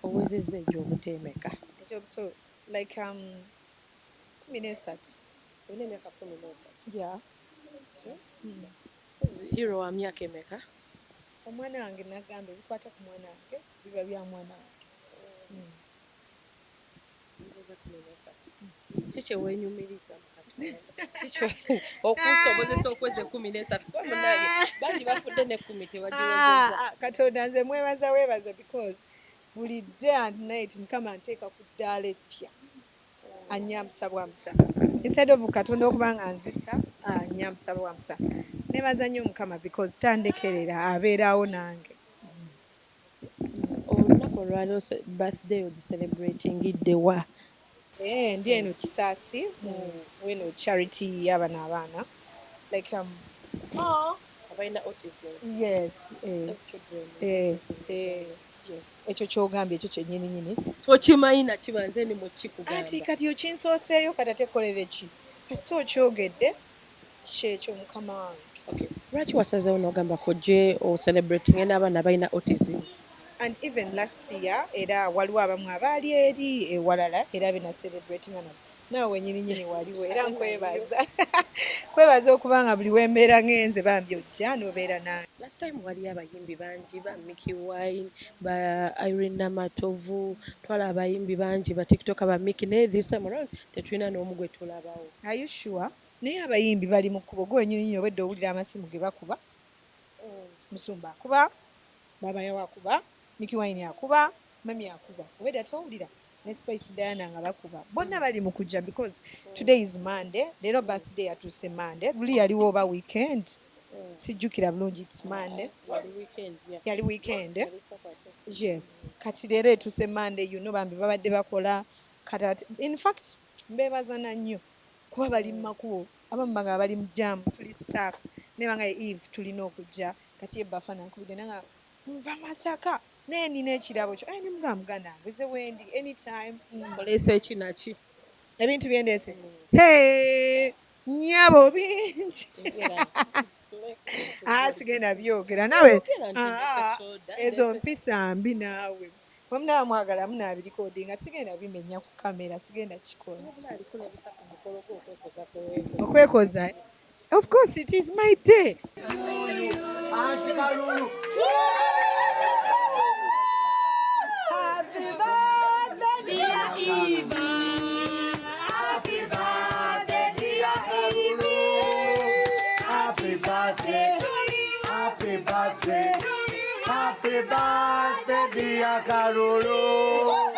owezezza egy'obuto emeka? Egy'obuto like 13. Olina emyaka 13. Yeah. Hero wa myaka emeka? Omwana wange nagamba ebikwata ku mwana wange biba bya mwana wange. Kiki weenyumiriza mu Katonda? Kiki okusobozesa okweza 13? Kuba munnange bangi bafudde ne 10 tebagiwezezza. Katonda nze weebaza because buli day and night Mukama nteeka ku ddaala eppya. Anyambusa bwamusa. Instead of Katonda okuba nga nzisa, anyambusa bwamusa. Neebaza nnyo Mukama because tandekerera abeerawo nange. Olunaku olwaliro birthday ogiselebratingidde wa? Ndi eno Kisaasi weno charity y'abaana abaana. Like abalina autism. Yes. Yes. Ekyo ky'ogambye ekyo kyennyini. Okimanyi nakibanze ni mu kikugamba. Ati kati okinsooseeyo kati ate kolere ki? Kasita okyogedde kyekyo Mukama wange. Okay. Lwaki wasazeewo n'ogamba kojje o-celebrating n'abaana balina autism? And even last year era waliwo abamu abaali eri ewalala era bina celebrating nabo. Naawe wenyini waliwo era nkwebaza okuba nga buli wembeera ngenze bambi ojja n'obeera nange. Last time waliyo abayimbi bangi ba Mickey Wine, ba Irene Namatovu, twala abayimbi bangi ba TikTok ba Mickey, naye this time around tetulina n'omu gwe tulabawo. Are you sure? Naye abayimbi bali mu kkubo gwe wenyini obedde owulira amasimu ge bakuba. Musumba akuba, Baba Yawa akuba, Mickey Wine akuba, Mami akuba. Obedde atawulira ne Spice Diana nga bakuba. Bonna bali mu kujja because today is Monday. Leero birthday yatuuse Monday. Luli yaliwo oba weekend. Sijjukira bulungi it's Monday. Yali weekend. Yes. Kati leero etuuse Monday bambi babadde bakola kati in fact mbeebazana nnyo kuba bali mu makubo abamu nga bali mu jam tuli stack ne banga Eve tulina okujja kati ebbafa nankubidde nanga nva Masaka naye nina ekirabo kyo ne muganda nze wendi anytime. Oleese ekinaki? Ebintu byendeese nnyabo bingi. Sigenda byogera nawe ezo mpisa mbi naawe wamunaba mwagala munaabirikodi nga sigenda bimenya ku kamera sigenda kikola okwekoza. Of course it is my day. Happy birthday dear Eva. Happy birthday dear Eva. Happy birthday. Happy birthday. Happy birthday dear Carolo.